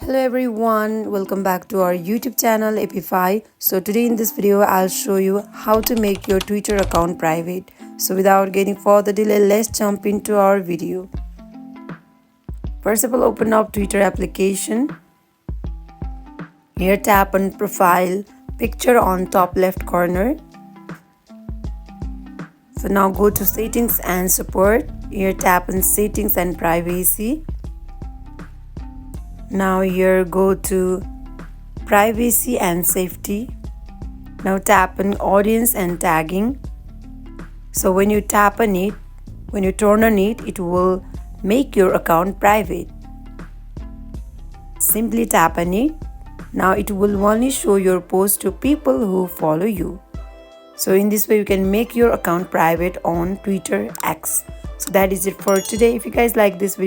Hello everyone, welcome back to our YouTube channel Appify. So today in this video I'll show you how to make your Twitter account private. So without getting further delay, let's jump into our video. First of all, open up Twitter application. Here tap on profile picture on top left corner. So now go to settings and support. Here tap on settings and privacy. Now here go to privacy and safety. Now tap on audience and tagging. So when you tap on it, when you turn on it, it will make your account private. Simply tap on it. Now it will only show your post to people who follow you. So in this way you can make your account private on Twitter X. So that is it for today. If you guys like this video,